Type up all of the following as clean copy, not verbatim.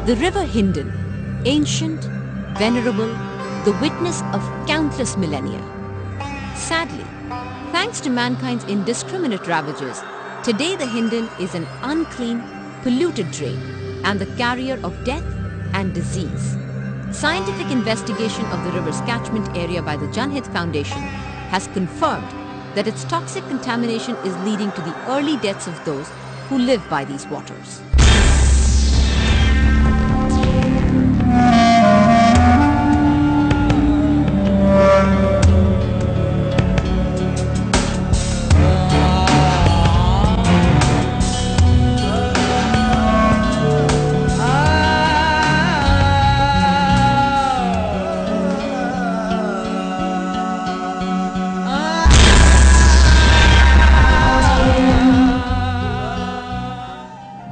The river Hindon, ancient, venerable, the witness of countless millennia. Sadly, thanks to mankind's indiscriminate ravages, today the Hindon is an unclean, polluted drain and the carrier of death and disease. Scientific investigation of the river's catchment area by the Janhit Foundation has confirmed that its toxic contamination is leading to the early deaths of those who live by these waters.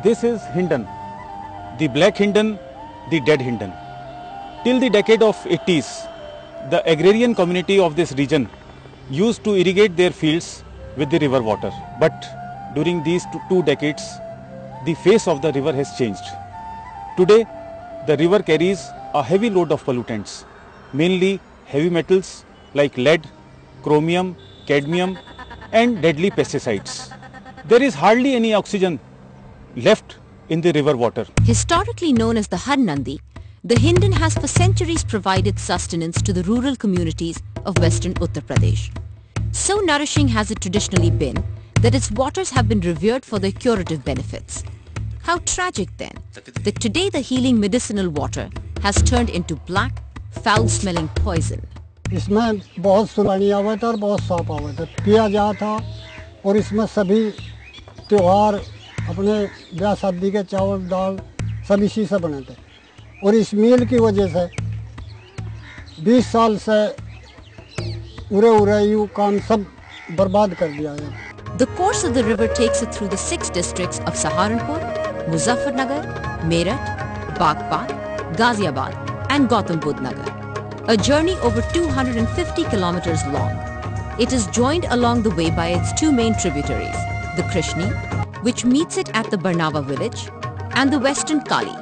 This is Hindon, the Black Hindon, the Dead Hindon. Till the decade of 80s, the agrarian community of this region used to irrigate their fields with the river water. But during these two decades, the face of the river has changed. Today, the river carries a heavy load of pollutants, mainly heavy metals like lead, chromium, cadmium and deadly pesticides. There is hardly any oxygen left in the river water. Historically known as the Harnandi, the Hindon has for centuries provided sustenance to the rural communities of western Uttar Pradesh. So nourishing has it traditionally been that its waters have been revered for their curative benefits. How tragic then that today the healing medicinal water has turned into black, foul-smelling poison. इसमें बहुत सुलानी आवा था और बहुत साफ आवा था, पिया जाता था और इसमें सभी त्योहार अपने ब्याह शादी के चावल दाल सब इसी से बने थे और इस मील की वजह से 20 साल से उरे यूं काम सब बर्बाद कर दिया है। The course of the river takes it through the 6 districts of Saharanpur, Muzaffarnagar, Meerut, Bagpat, Ghaziabad and Gautam Budh Nagar. A journey over 250 kilometers long. It is joined along the way by its 2 main tributaries, the Krishni, which meets it at the Barnava village, and the western Kali,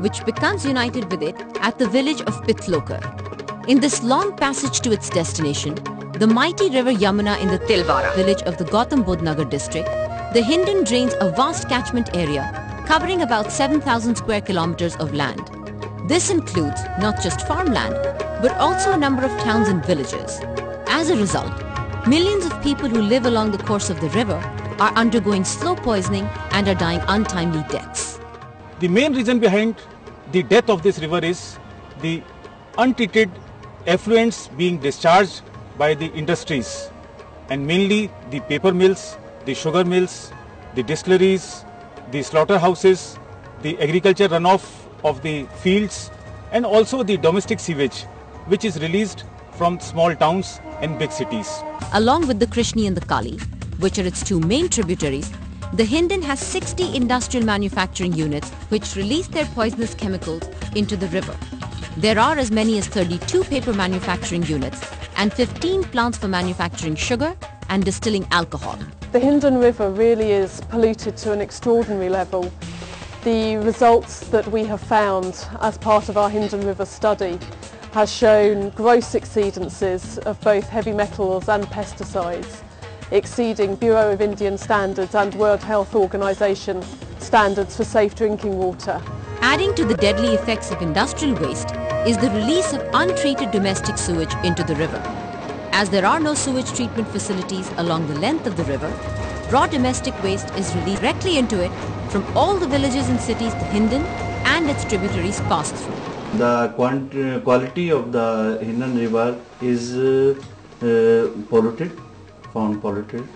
which becomes united with it at the village of Pithlokar. In this long passage to its destination, the mighty river Yamuna in the Tilwara village of the Gautam Budh Nagar district, the Hindon drains a vast catchment area covering about 7,000 square kilometers of land. This includes not just farmland, but also a number of towns and villages. As a result, millions of people who live along the course of the river are undergoing slow poisoning and are dying untimely deaths. The main reason behind the death of this river is the untreated effluents being discharged by the industries, and mainly the paper mills, the sugar mills, the distilleries, the slaughterhouses, the agriculture runoff of the fields, and also the domestic sewage which is released from small towns and big cities. Along with the Krishni and the Kali, which are its 2 main tributaries, the Hindon has 60 industrial manufacturing units which release their poisonous chemicals into the river. There are as many as 32 paper manufacturing units and 15 plants for manufacturing sugar and distilling alcohol. The Hindon River really is polluted to an extraordinary level. The results that we have found as part of our Hindon River study has shown gross exceedances of both heavy metals and pesticides, exceeding Bureau of Indian Standards and World Health Organization standards for safe drinking water. Adding to the deadly effects of industrial waste is the release of untreated domestic sewage into the river. As there are no sewage treatment facilities along the length of the river, raw domestic waste is released directly into it from all the villages and cities the Hindon and its tributaries pass through. The quality of the Hindon River is polluted, found polluted,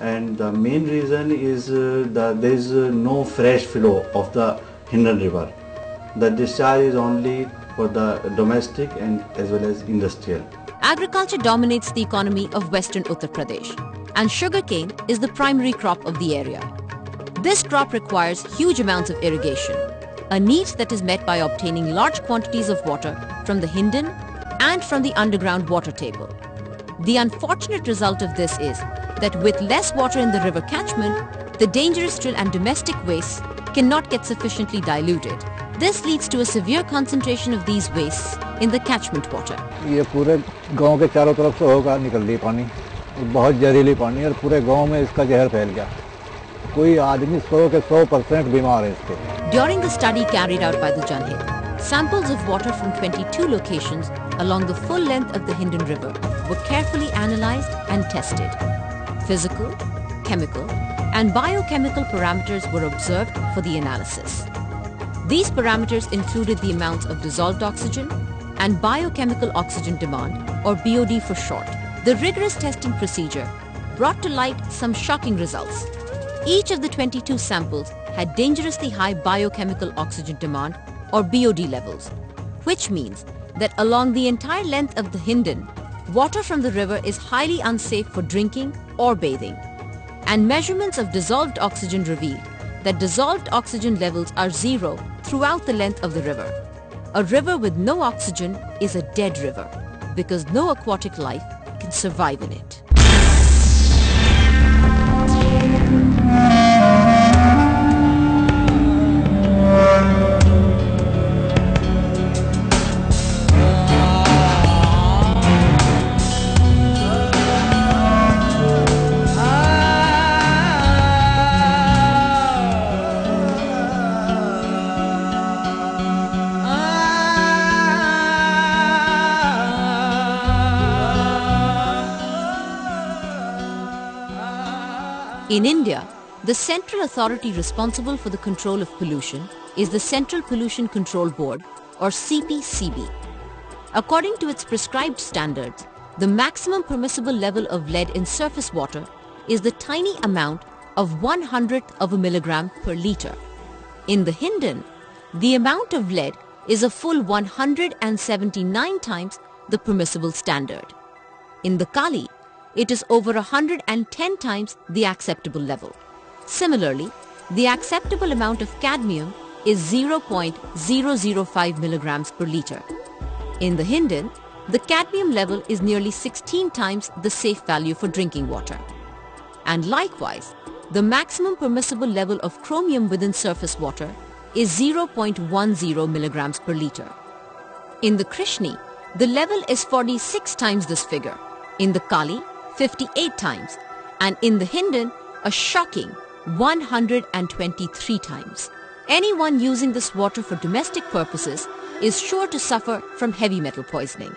and the main reason is there is no fresh flow of the Hindon River. The discharge is only for the domestic and as well as industrial. Agriculture dominates the economy of western Uttar Pradesh, and sugarcane is the primary crop of the area. This crop requires huge amounts of irrigation, a need that is met by obtaining large quantities of water from the Hindon and from the underground water table. The unfortunate result of this is that with less water in the river catchment, the dangerous drill and domestic wastes cannot get sufficiently diluted. This leads to a severe concentration of these wastes in the catchment water. ये पूरे गांव के चारों तरफ से होगा निकल रही पानी, बहुत जहरीली पानी और पूरे गांव में इसका जहर फैल गया. कोई आदमी 100 के 100% बीमार है इससे. During the study carried out by the Janhit, samples of water from 22 locations along the full length of the Hindon River were carefully analyzed and tested. Physical, chemical, and biochemical parameters were observed for the analysis. These parameters included the amounts of dissolved oxygen and biochemical oxygen demand, or BOD for short. The rigorous testing procedure brought to light some shocking results. Each of the 22 samples had dangerously high biochemical oxygen demand, or BOD levels, which means that along the entire length of the Hindon, water from the river is highly unsafe for drinking or bathing. And measurements of dissolved oxygen revealed that dissolved oxygen levels are zero throughout the length of the river. A river with no oxygen is a dead river because no aquatic life can survive in it. In India, the central authority responsible for the control of pollution is the Central Pollution Control Board, or CPCB. According to its prescribed standards, the maximum permissible level of lead in surface water is the tiny amount of 1/100th of a milligram per litre. In the Hindon, the amount of lead is a full 179 times the permissible standard. In the Kali, it is over 110 times the acceptable level. Similarly, the acceptable amount of cadmium is 0.005 milligrams per litre. In the Hindon, the cadmium level is nearly 16 times the safe value for drinking water. And likewise, the maximum permissible level of chromium within surface water is 0.10 milligrams per litre. In the Krishni, the level is 46 times this figure. In the Kali, 58 times, and in the Hindon, a shocking 123 times. Anyone using this water for domestic purposes is sure to suffer from heavy metal poisoning.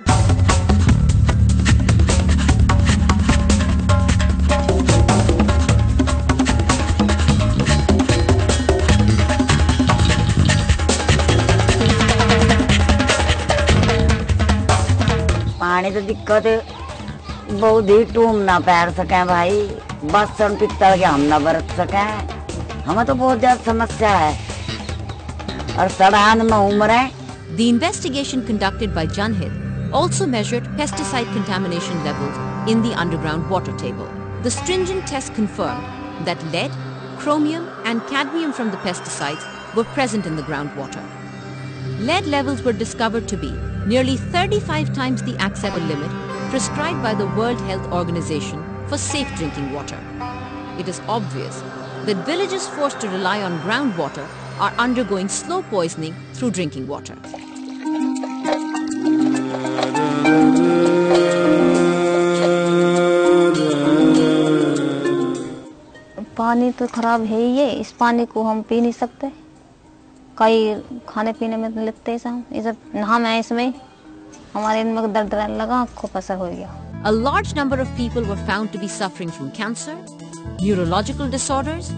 पानी तो दिक्कत है, बहुत ही टूम ना पैर सकें भाई, बर्तन पित्तल के हम ना बरत सकें, हमें तो बहुत ज्यादा समस्या है और सड़ान में उम्र है. The investigation conducted by Janhit also measured pesticide contamination levels in the underground water table. The stringent test confirmed that lead, chromium and cadmium from the pesticides were present in the groundwater. Lead levels were discovered to be nearly 35 times the acceptable limit prescribed by the World Health Organization for safe drinking water. It is obvious that villages forced to rely on groundwater are undergoing slow poisoning through drinking water. पानी तो खराब है ही है, इस पानी को हम P नहीं सकते, कई खाने पीने में लेते हैं हम, ये सब नहा में इसमें हमारे इनमें दर्द लगा, आँखों पर असर हो गया. A large number of people were found to be suffering from cancer, neurological disorders,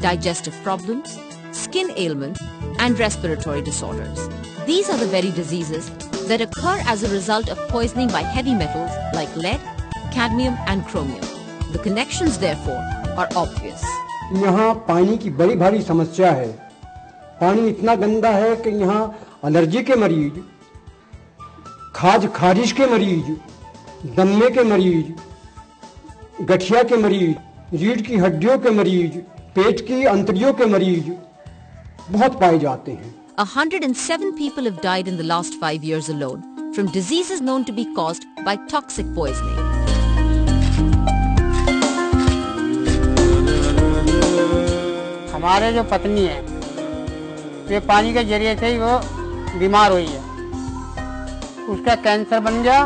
digestive problems, skin ailments, and respiratory disorders. These are the very diseases that occur as a result of poisoning by heavy metals like lead, cadmium, and chromium. The connections, therefore, are obvious. यहाँ पानी की बड़ी भारी समस्या है। पानी इतना गंदा है कि यहाँ एलर्जी के मरीज, खारिश के मरीज, दम्मे के मरीज, गठिया के मरीज, रीढ़ की हड्डियों के मरीज, पेट की अंतड़ियों के मरीज बहुत पाए जाते हैं। 107 people have died in the last 5 years alone from diseases known to be caused by toxic poisoning. हमारे जो पत्नी है वे पानी के जरिए से ही वो बीमार हुई है। उसका कैंसर बन गया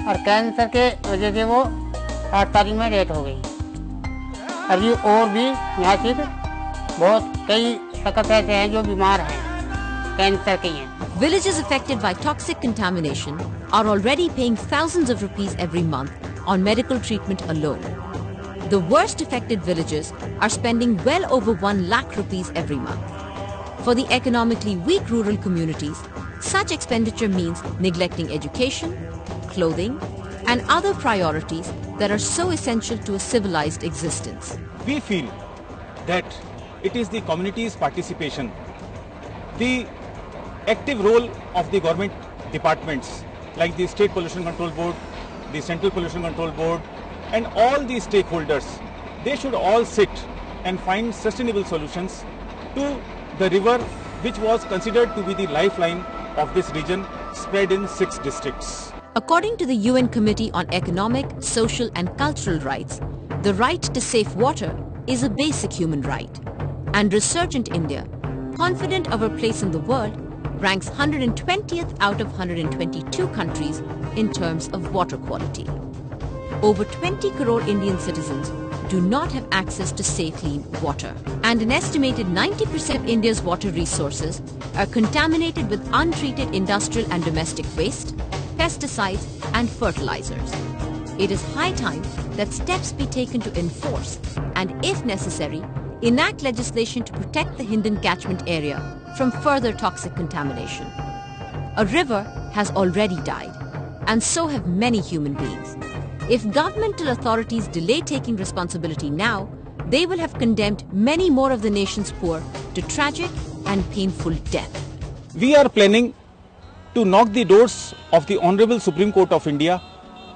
और कैंसर के वजह से वो 8 तारीख में डेथ हो गई। अभी और भी यहाँ से बहुत कई शख्स ऐसे हैं जो बीमार हैं, कैंसर के हैं। Villages affected by toxic contamination are already paying thousands of rupees every month on medical treatment alone. The worst affected villages are spending well over 1 lakh rupees every month. For the economically weak rural communities, such expenditure means neglecting education, clothing, and other priorities that are so essential to a civilized existence. We feel that it is the community's participation, the active role of the government departments like the State Pollution Control Board, the Central Pollution Control Board, and all the stakeholders. They should all sit and find sustainable solutions to the river, which was considered to be the lifeline of this region, spread in 6 districts. According to the UN Committee on Economic, Social and Cultural Rights, the right to safe water is a basic human right. And Resurgent India, confident of our place in the world, ranks 120th out of 122 countries in terms of water quality. Over 20 crore Indian citizens do not have access to safe, clean water. And an estimated 90% of India's water resources are contaminated with untreated industrial and domestic waste, pesticides and fertilizers. It is high time that steps be taken to enforce and, if necessary, enact legislation to protect the Hindon catchment area from further toxic contamination. A river has already died, and so have many human beings. If governmental authorities delay taking responsibility now, they will have condemned many more of the nation's poor to tragic and painful death. We are planning to knock the doors of the Honorable Supreme Court of India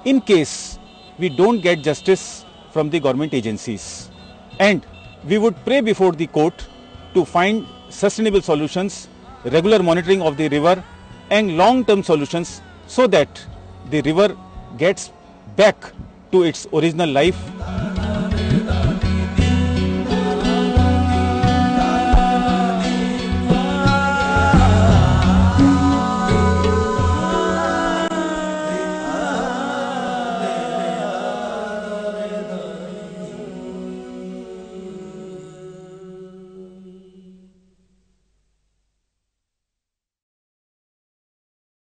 in case we don't get justice from the government agencies. And we would pray before the court to find sustainable solutions, regular monitoring of the river and long-term solutions so that the river gets back to its original life